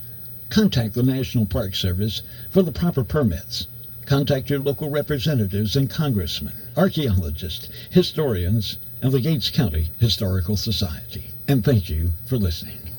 Contact the National Park Service for the proper permits. Contact your local representatives and congressmen, archaeologists, historians, and the Gates County Historical Society. And thank you for listening.